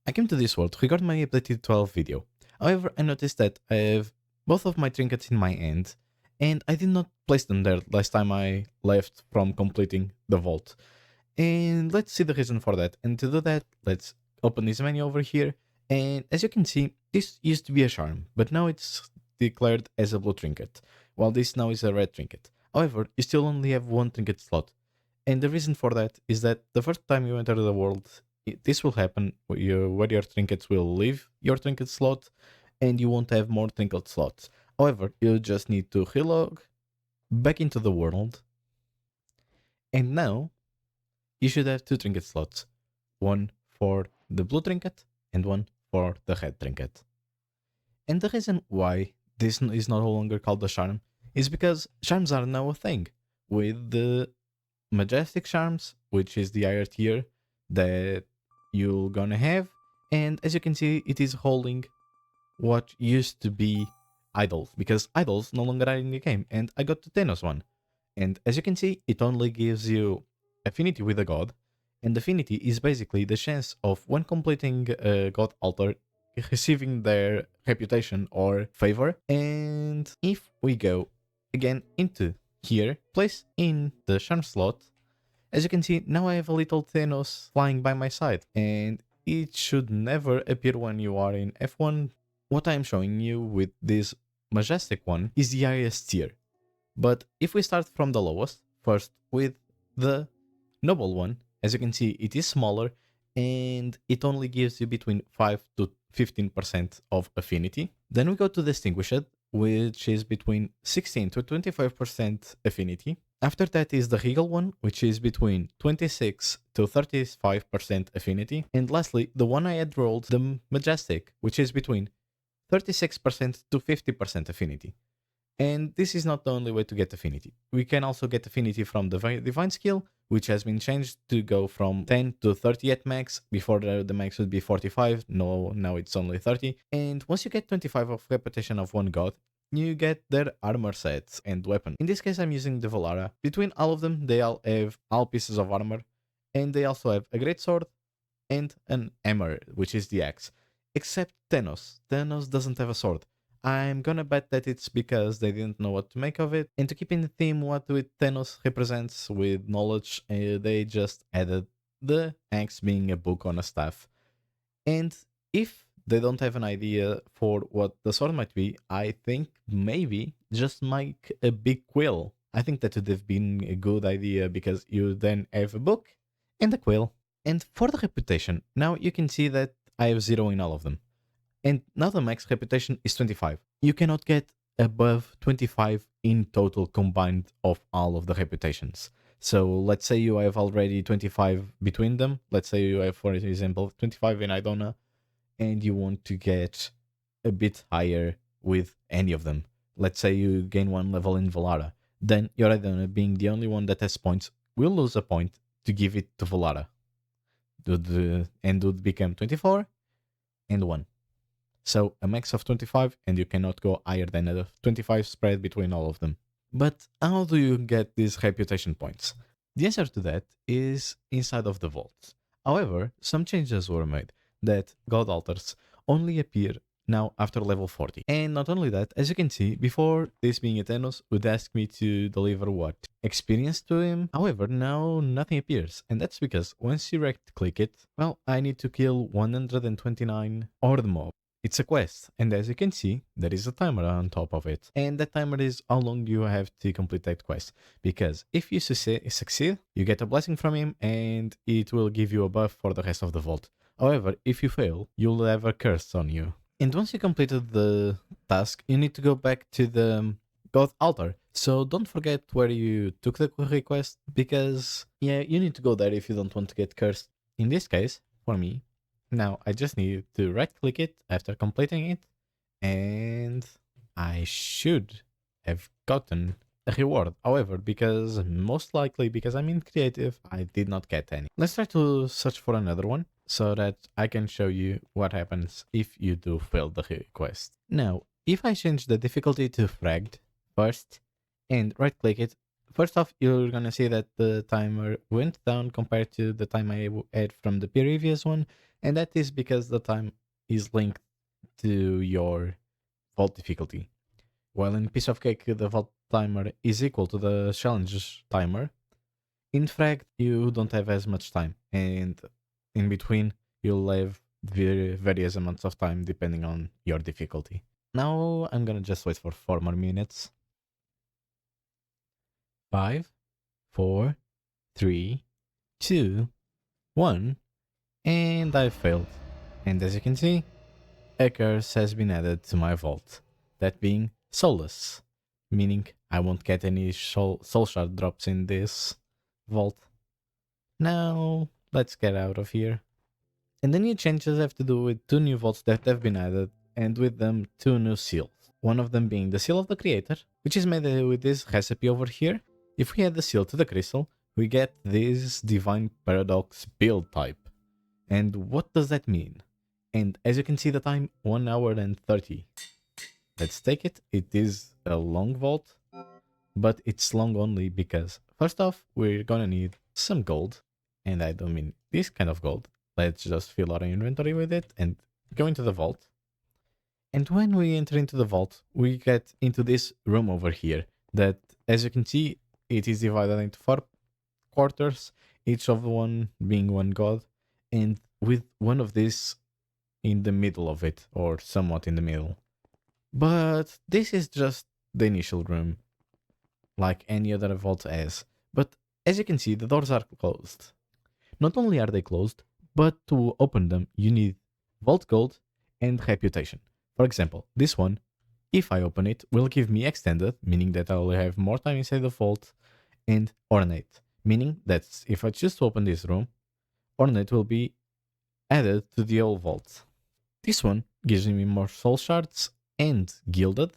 I came to this world to record my updated 12 video. However, I noticed that I have both of my trinkets in my hand, and I did not place them there last time I left from completing the vault. And let's see the reason for that. And to do that, let's open this menu over here. And as you can see, this used to be a charm, but now it's declared as a blue trinket, while this now is a red trinket. However, you still only have one trinket slot. And the reason for that is that the first time you enter the world, this will happen where your trinkets will leave your trinket slot and you won't have more trinket slots. However, you just need to relog back into the world, and now you should have two trinket slots, one for the blue trinket and one for the red trinket. And the reason why this is no longer called a charm is because charms are now a thing, with the majestic charms, which is the higher tier that you're gonna have, and as you can see, it is holding what used to be idols, because idols no longer are in the game, and I got the Thanos one. And as you can see, it only gives you affinity with a god, and affinity is basically the chance of when completing a god altar receiving their reputation or favor. And if we go again into here, place in the charm slot, as you can see, now I have a little Thanos flying by my side, and it should never appear when you are in F1. What I am showing you with this majestic one is the highest tier. But if we start from the lowest, first with the noble one, as you can see, it is smaller and it only gives you between 5 to 15% of affinity. Then we go to distinguished, which is between 16 to 25% affinity. After that is the regal one, which is between 26 to 35% affinity. And lastly, the one I had rolled, the majestic, which is between 36% to 50% affinity. And this is not the only way to get affinity. We can also get affinity from the divine skill, which has been changed to go from 10 to 30 at max. Before the max would be 45, no, now it's only 30. And once you get 25 of reputation of one god, you get their armor sets and weapon. In this case, I'm using the Valara. Between all of them, they all have all pieces of armor, and they also have a great sword and an hammer, which is the axe. Except Thanos. Thanos doesn't have a sword. I'm gonna bet that it's because they didn't know what to make of it. And to keep in the theme what Thanos represents with knowledge, they just added the axe being a book on a staff. And if they don't have an idea for what the sword might be, I think maybe just make a big quill. I think that would have been a good idea because you then have a book and a quill. And for the reputation, now you can see that I have 0 in all of them. And now the max reputation is 25. You cannot get above 25 in total combined of all of the reputations. So let's say you have already 25 between them. Let's say you have, for example, 25 in Idona, and you want to get a bit higher with any of them. Let's say you gain 1 level in Valara. Then your Idona, being the only one that has points, will lose a point to give it to Valara. And would become 24 and 1. So a max of 25, and you cannot go higher than a 25 spread between all of them. But how do you get these reputation points? The answer to that is inside of the vault. However, some changes were made that god altars only appear now after level 40. And not only that, as you can see, before this being a Thanos would ask me to deliver what? Experience to him. However, now nothing appears. And that's because once you right click it, well, I need to kill 129 Horde mob. It's a quest, and as you can see, there is a timer on top of it. And that timer is how long you have to complete that quest. Because if you succeed, you get a blessing from him, and it will give you a buff for the rest of the vault. However, if you fail, you'll have a curse on you. And once you completed the task, you need to go back to the god altar. So don't forget where you took the request, because yeah, you need to go there if you don't want to get cursed. In this case, for me, now I just need to right click it after completing it, and I should have gotten a reward. However, because most likely because I'm in creative, I did not get any. Let's try to search for another one so that I can show you what happens if you do fail the request. Now, if I change the difficulty to fragged first and right click it, first off, you're gonna see that the timer went down compared to the time I had from the previous one. And that is because the time is linked to your vault difficulty. While in Piece of Cake the vault timer is equal to the challenges timer, in fact you don't have as much time, and in between you'll have various amounts of time depending on your difficulty. Now I'm gonna just wait for 4 more minutes. 5, 4, 3, 2, 1, and I failed. And as you can see, a curse has been added to my vault, that being soulless, meaning I won't get any soul shard drops in this vault. Now, let's get out of here. And the new changes have to do with 2 new vaults that have been added, and with them 2 new seals. One of them being the seal of the creator, which is made with this recipe over here. If we add the seal to the crystal, we get this divine paradox build type. And what does that mean? And as you can see the time, 1 hour and 30. Let's take it. It is a long vault, but it's long only because first off, we're gonna need some gold. And I don't mean this kind of gold. Let's just fill our inventory with it and go into the vault. And when we enter into the vault, we get into this room over here that, as you can see, it is divided into 4 quarters, each of one being one god, and with one of these in the middle of it, or somewhat in the middle. But this is just the initial room, like any other vault has. But as you can see, the doors are closed. Not only are they closed, but to open them you need vault gold and reputation. For example, this one, if I open it, will give me extended, meaning that I will have more time inside the vault, and ornate, meaning that if I choose to open this room, ornate will be added to the old vault. This one gives me more soul shards and gilded.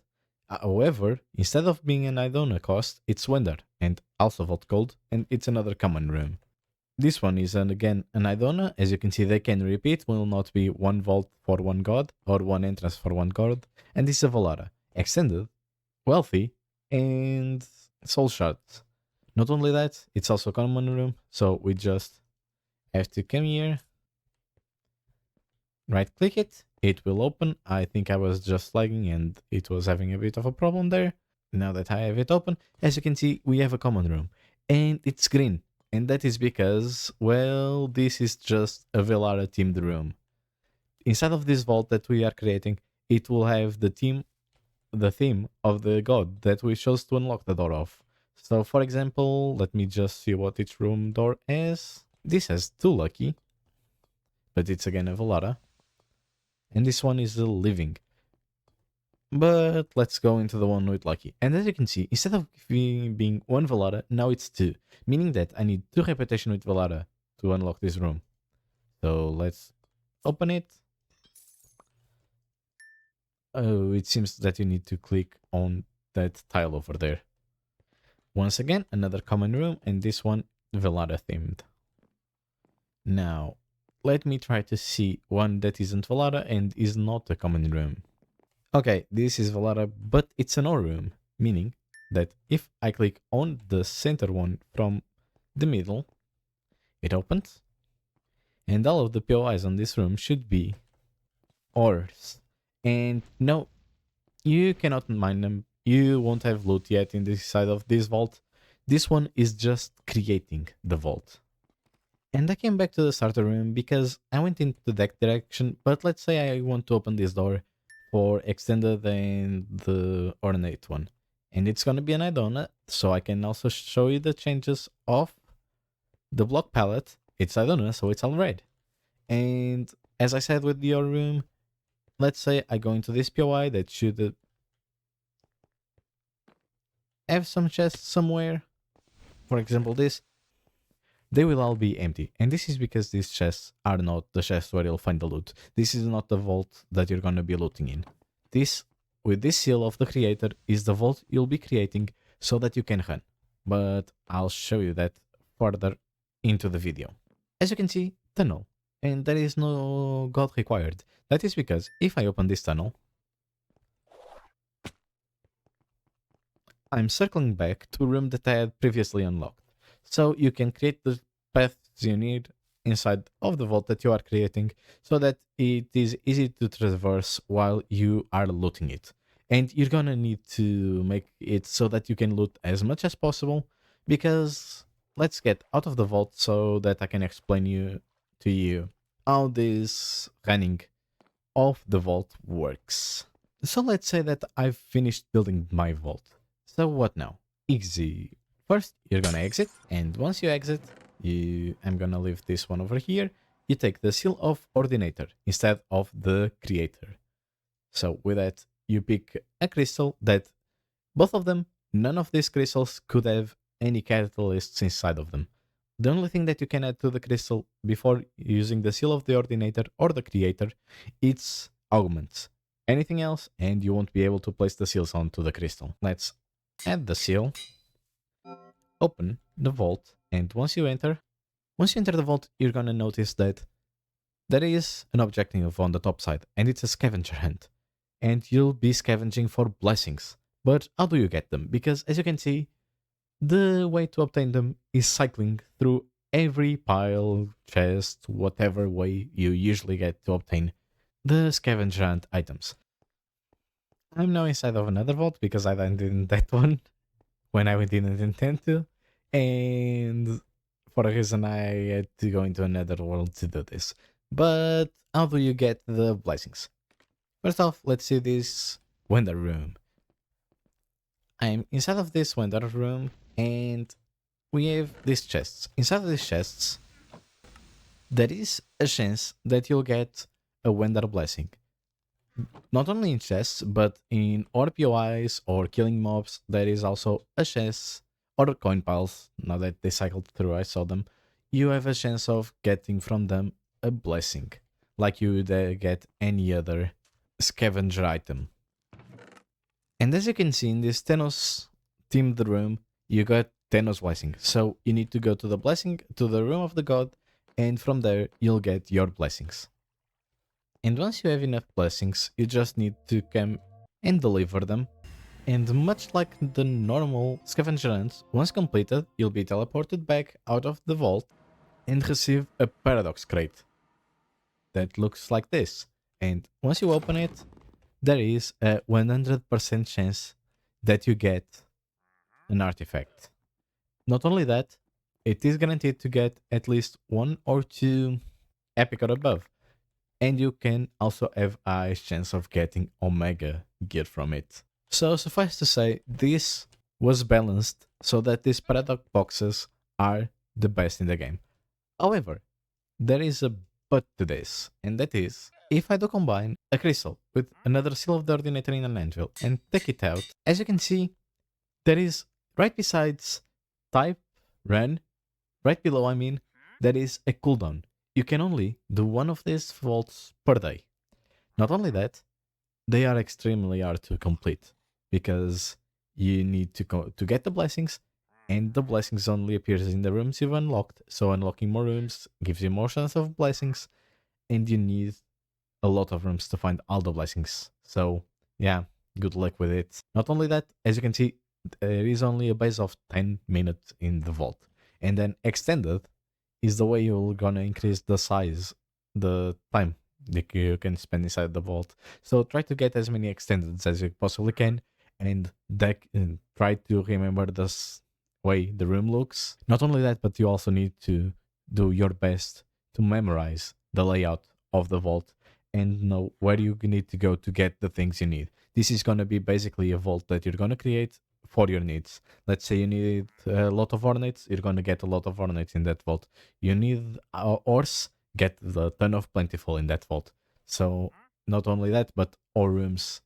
However, instead of being an Idona cost, it's Wender and also vault gold, and it's another common room. This one is again an Idona. As you can see, they can repeat, will not be one vault for one god or one entrance for one god. And this is a Valara, extended, wealthy, and soul shards. Not only that, it's also a common room, so we just have to come here, right click it, it will open. I think I was just lagging and it was having a bit of a problem there. Now that I have it open, as you can see, we have a common room and it's green. And that is because, well, this is just a Velara themed room. Inside of this vault that we are creating, it will have the theme of the god that we chose to unlock the door of. So for example, let me just see what each room door has. This has 2 lucky, but it's again a Velara. And this one is a living. But let's go into the one with lucky. And as you can see, instead of being 1 Velara, now it's 2. Meaning that I need 2 reputation with Velara to unlock this room. So let's open it. Oh, it seems that you need to click on that tile over there. Once again, another common room, and this one Velara themed. Now, let me try to see one that isn't Velara and is not a common room. Okay, this is Velara, but it's an ore room, meaning that if I click on the center one from the middle, it opens, and all of the POIs on this room should be ores. And no, you cannot mine them, you won't have loot yet in this side of this vault. This one is just creating the vault. And I came back to the starter room because I went into that direction, but let's say I want to open this door for extended and the ornate one. And it's gonna be an Idona, so I can also show you the changes of the block palette. It's Idona, so it's all red. And as I said with your room, let's say I go into this POI that should have some chests somewhere. For example, this. They will all be empty. And this is because these chests are not the chests where you'll find the loot. This is not the vault that you're gonna be looting in. This, with this seal of the creator, is the vault you'll be creating so that you can run. But I'll show you that further into the video. As you can see, tunnel. And there is no god required. That is because if I open this tunnel, I'm circling back to a room that I had previously unlocked. So you can create the paths you need inside of the vault that you are creating so that it is easy to traverse while you are looting it. And you're gonna need to make it so that you can loot as much as possible, because let's get out of the vault so that I can explain to you how this running of the vault works. So let's say that I've finished building my vault. So what now? Easy. First, you're gonna exit, and once you exit, I'm gonna leave this one over here. You take the seal of ordinator instead of the creator. So with that, you pick a crystal that both of them, none of these crystals could have any catalysts inside of them. The only thing that you can add to the crystal before using the seal of the ordinator or the creator, it's augments. Anything else, and you won't be able to place the seals onto the crystal. Let's add the seal, open the vault, and once you enter the vault, you're gonna notice that there is an objective on the top side, and it's a scavenger hunt. And you'll be scavenging for blessings. But how do you get them? Because as you can see, the way to obtain them is cycling through every pile, chest, whatever way you usually get to obtain the scavenger hunt items. I'm now inside of another vault because I died in that one when I didn't intend to, and for a reason I had to go into another world to do this. But how do you get the blessings? First off, let's see this wonder room. I'm inside of this wonder room, and we have these chests. Inside of these chests, there is a chance that you'll get a wonder blessing. Not only in chests, but in RPOIs or killing mobs, there is also a chance, or coin piles, now that they cycled through, I saw them, you have a chance of getting from them a blessing, like you would get any other scavenger item. And as you can see in this Thanos themed room, you got Thanos blessing. So you need to go to the room of the god, and from there you'll get your blessings. And once you have enough blessings, you just need to come and deliver them. And much like the normal scavenger hunts, once completed, you'll be teleported back out of the vault and receive a paradox crate that looks like this. And once you open it, there is a 100% chance that you get an artifact. Not only that, it is guaranteed to get at least 1 or 2 epic or above. And you can also have a high chance of getting Omega gear from it. So suffice to say, this was balanced so that these paradox boxes are the best in the game. However, there is a but to this, and that is, if I do combine a crystal with another seal of the ordinator in an anvil and take it out, as you can see, there is right besides type, run, right below I mean, there is a cooldown. You can only do one of these vaults per day. Not only that, they are extremely hard to complete because you need to get the blessings, and the blessings only appears in the rooms you've unlocked. So unlocking more rooms gives you more chance of blessings, and you need a lot of rooms to find all the blessings. So yeah, good luck with it. Not only that, as you can see, there is only a base of 10 minutes in the vault, and then extended is the way you're gonna increase the size, the time that you can spend inside the vault. So try to get as many extendeds as you possibly can, and try to remember this way the room looks. Not only that, but you also need to do your best to memorize the layout of the vault and know where you need to go to get the things you need. This is gonna be basically a vault that you're gonna create for your needs. Let's say you need a lot of ornates, you're gonna get a lot of ornates in that vault. You need ores, get the ton of plentiful in that vault. So not only that, but ore rooms,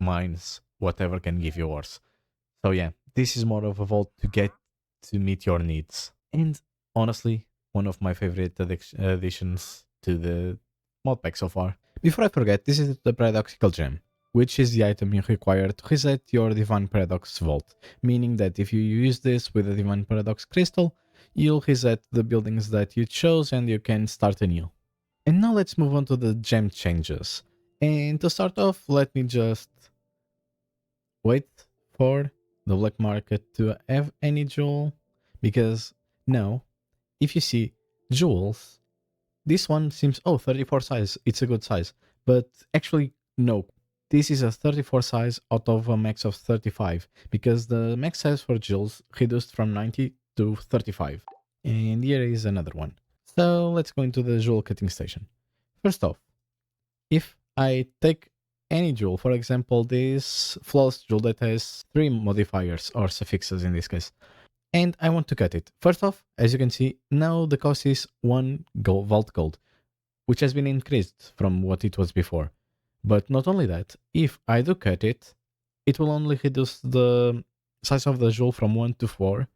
mines, whatever can give you ores. So yeah, this is more of a vault to get to meet your needs. And honestly, one of my favorite additions to the mod pack so far. Before I forget, this is the paradoxical gem, which is the item you require to reset your Divine Paradox Vault, meaning that if you use this with a Divine Paradox Crystal, you'll reset the buildings that you chose and you can start anew. And now let's move on to the gem changes. And to start off, let me just wait for the black market to have any jewel, because now, if you see jewels, This one seems, oh, 34 size, it's a good size. But actually, no. This is a 34 size out of a max of 35, because the max size for jewels reduced from 90 to 35. And here is another one. So let's go into the jewel cutting station. First off, if I take any jewel, for example, this flawless jewel that has 3 modifiers or suffixes in this case, and I want to cut it. First off, as you can see, now the cost is 1 vault gold, which has been increased from what it was before. But not only that, if I do cut it, it will only reduce the size of the jewel from 1 to 4,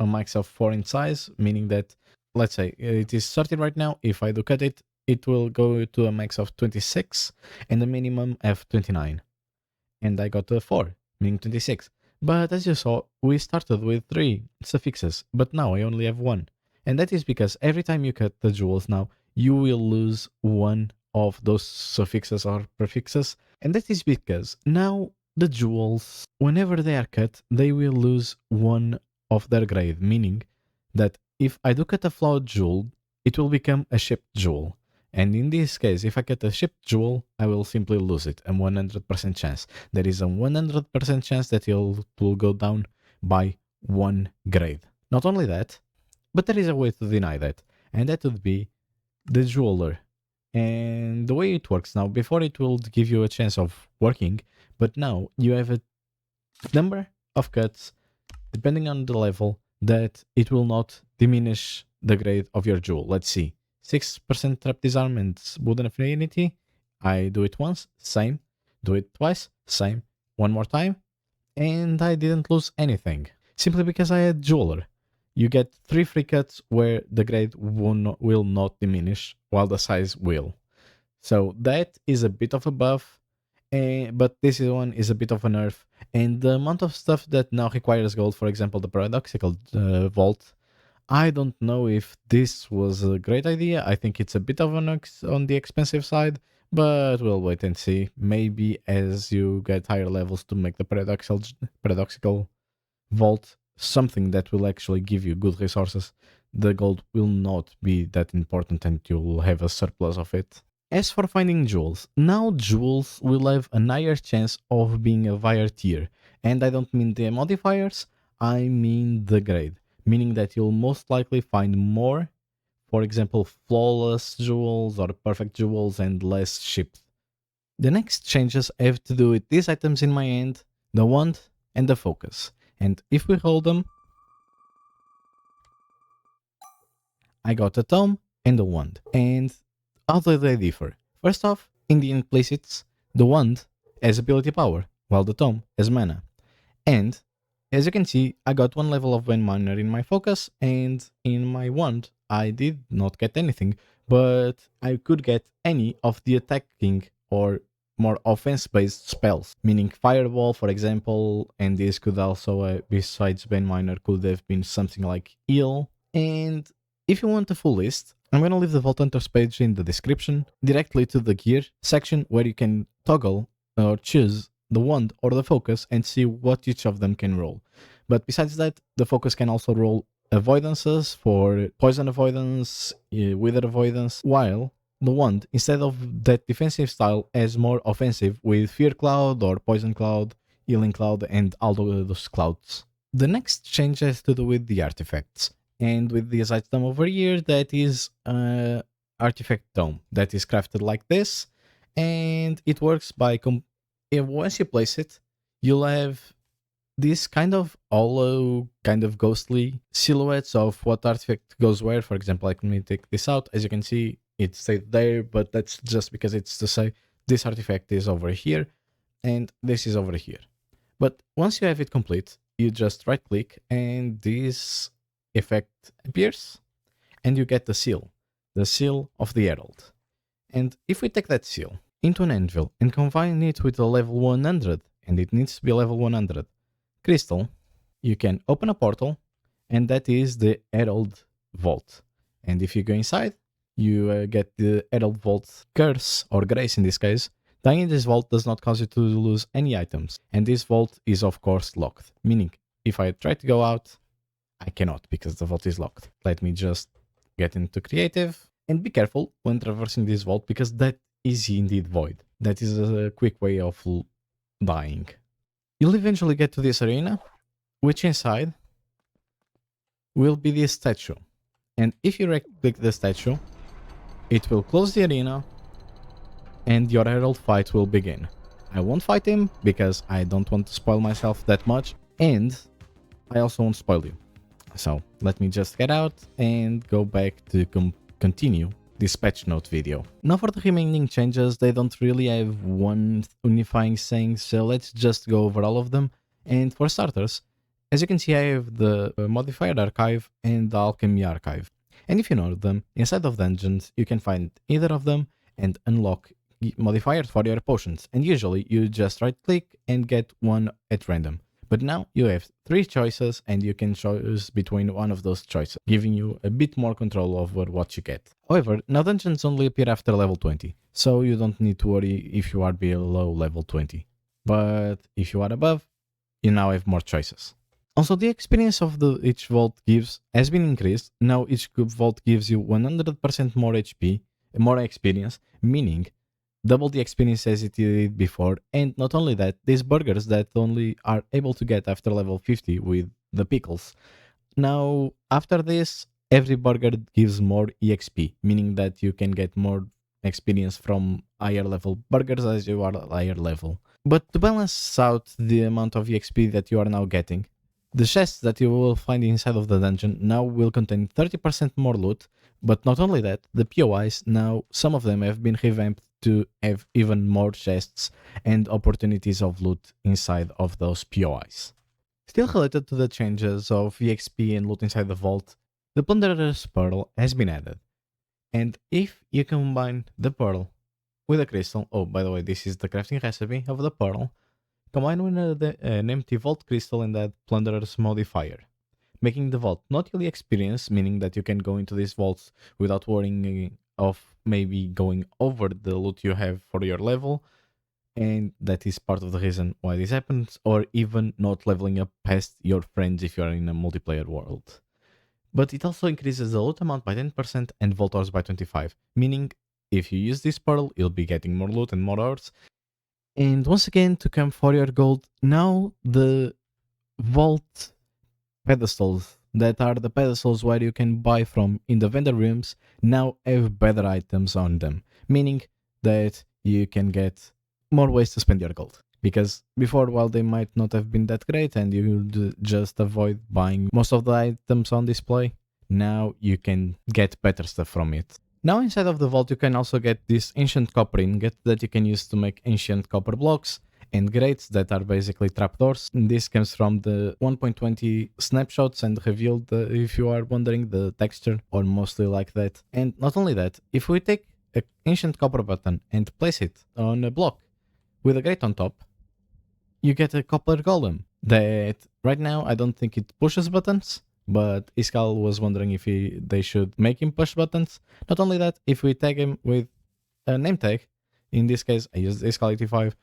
a max of 4 in size, meaning that, let's say, it is 30 right now. If I do cut it, it will go to a max of 26 and a minimum of 29. And I got a 4, meaning 26. But as you saw, we started with 3 suffixes, but now I only have 1. And that is because every time you cut the jewels now, you will lose 1 of those suffixes or prefixes. And that is because now the jewels, whenever they are cut, they will lose 1 of their grade, meaning that if I do cut a flawed jewel, it will become a shipped jewel. And in this case, if I cut a shipped jewel, I will simply lose it, a 100% chance. There is a 100% chance that it will go down by 1 grade. Not only that, but there is a way to deny that, and that would be the jeweler. And the way it works now, before it will give you a chance of working, but now you have a number of cuts, depending on the level, that it will not diminish the grade of your jewel. Let's see. 6% trap disarm and wooden affinity. I do it once, same. Do it twice, same. One more time, and I didn't lose anything. Simply because I had jeweler. You get 3 free cuts where the grade will not diminish, while the size will. So that is a bit of a buff, but this one is a bit of a nerf. And the amount of stuff that now requires gold, for example, the paradoxical vault, I don't know if this was a great idea. I think it's a bit of on the expensive side, but we'll wait and see. Maybe as you get higher levels to make the paradoxical vault something that will actually give you good resources, the gold will not be that important and you'll have a surplus of it. As for finding jewels, now jewels will have a higher chance of being a higher tier. And I don't mean the modifiers, I mean the grade. Meaning that you'll most likely find more, for example, flawless jewels or perfect jewels and less shipped. The next changes have to do with these items in my hand, the wand and the focus. And if we hold them, I got a tome and a wand. And how do they differ? First off, in the implicits, the wand has ability power, while the tome has mana. And as you can see, I got 1 level of Vein Miner in my focus, and in my wand, I did not get anything, but I could get any of the attacking or more offense-based spells, meaning Fireball, for example, and this could also, besides Vein Miner, could have been something like Heal. And if you want a full list, I'm going to leave the Vault Hunters page in the description, directly to the gear section where you can toggle or choose the wand or the focus and see what each of them can roll. But besides that, the focus can also roll avoidances for poison avoidance, wither avoidance, while the wand, instead of that defensive style, has more offensive with Fear Cloud or Poison Cloud, Healing Cloud, and all those clouds. The next change has to do with the artifacts. And with this item over here, that is artifact dome that is crafted like this, and it works by once you place it, you'll have this kind of hollow, kind of ghostly silhouettes of what artifact goes where. For example, let me take this out. As you can see, it stayed there, but that's just because it's to say this artifact is over here and this is over here. But once you have it complete, you just right click and this effect appears and you get the seal of the Herald. And if we take that seal into an anvil and combine it with a level 100, and it needs to be level 100 crystal, you can open a portal, and that is the Herald Vault. And if you go inside, you get the Herald Vault curse, or grace in this case. Dying in this vault does not cause you to lose any items, and this vault is of course locked, meaning if I try to go out, I cannot because the vault is locked. Let me just get into creative, And be careful when traversing this vault, because that is indeed void. That is a quick way of dying. You'll eventually get to this arena, which inside will be this statue. And if you right-click the statue, it will close the arena and your Herald fight will begin. I won't fight him because I don't want to spoil myself that much, and I also won't spoil you. So let me just get out and go back to continue this patch note video. Now for the remaining changes, they don't really have one unifying saying, so let's just go over all of them. And for starters, as you can see, I have the Modifier Archive and the Alchemy Archive. And if you know them, inside of dungeons, you can find either of them and unlock modifiers for your potions. And usually you just right click and get one at random. But now you have 3 choices and you can choose between one of those choices, giving you a bit more control over what you get. However, now dungeons only appear after level 20, so you don't need to worry if you are below level 20. But if you are above, you now have more choices. Also, the experience of each vault gives has been increased. Now each vault gives you 100% more HP, more experience, meaning double the experience as it did before. And not only that, these burgers that only are able to get after level 50 with the pickles. Now, after this, every burger gives more EXP, meaning that you can get more experience from higher level burgers as you are higher level. But to balance out the amount of EXP that you are now getting, the chests that you will find inside of the dungeon now will contain 30% more loot. But not only that, the POIs now, some of them have been revamped to have even more chests and opportunities of loot inside of those POIs. Still related to the changes of EXP and loot inside the vault, the Plunderer's Pearl has been added. And if you combine the pearl with a crystal, oh by the way, this is the crafting recipe of the pearl, combine with an empty vault crystal and add Plunderer's Modifier, making the vault not really experience, meaning that you can go into these vaults without worrying of maybe going over the loot you have for your level, and that is part of the reason why this happens, or even not leveling up past your friends if you are in a multiplayer world. But it also increases the loot amount by 10% and vault ores by 25%, meaning if you use this pearl, you'll be getting more loot and more ores. And once again, to come for your gold, now the vault pedestals that are the pedestals where you can buy from in the vendor rooms now have better items on them, meaning that you can get more ways to spend your gold. Because before, while they might not have been that great and you just avoid buying most of the items on display, now you can get better stuff from it. Now inside of the vault you can also get this ancient copper ingot that you can use to make ancient copper blocks and grates that are basically trapdoors. This comes from the 1.20 snapshots and revealed, if you are wondering, the texture, or mostly like that. And not only that, if we take an ancient copper button and place it on a block with a grate on top, you get a copper golem that right now I don't think it pushes buttons, but Iskal was wondering if they should make him push buttons. Not only that, if we tag him with a name tag, in this case I used Iskal 85,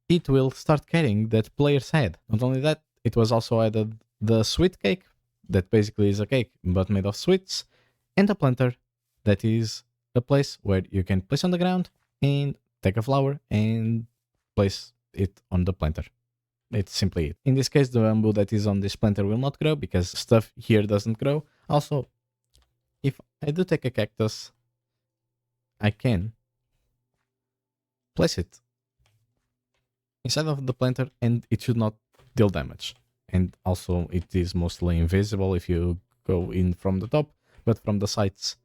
it will start carrying that player's head. Not only that, it was also added the sweet cake, that basically is a cake but made of sweets, and a planter, that is a place where you can place on the ground and take a flower and place it on the planter. It's simply it. In this case, the bamboo that is on this planter will not grow because stuff here doesn't grow. Also, if I do take a cactus, I can place it inside of the planter and it should not deal damage. And also it is mostly invisible if you go in from the top, but from the sides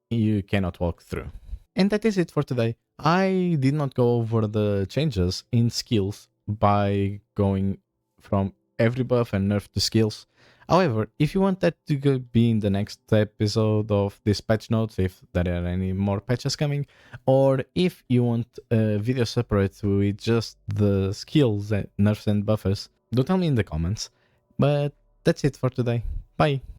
you cannot walk through. And that is it for today. I did not go over the changes in skills by going from every buff and nerf to skills. However, if you want that to be in the next episode of this patch notes, if there are any more patches coming, or if you want a video separate with just the skills, nerfs and buffers, do tell me in the comments. But that's it for today. Bye!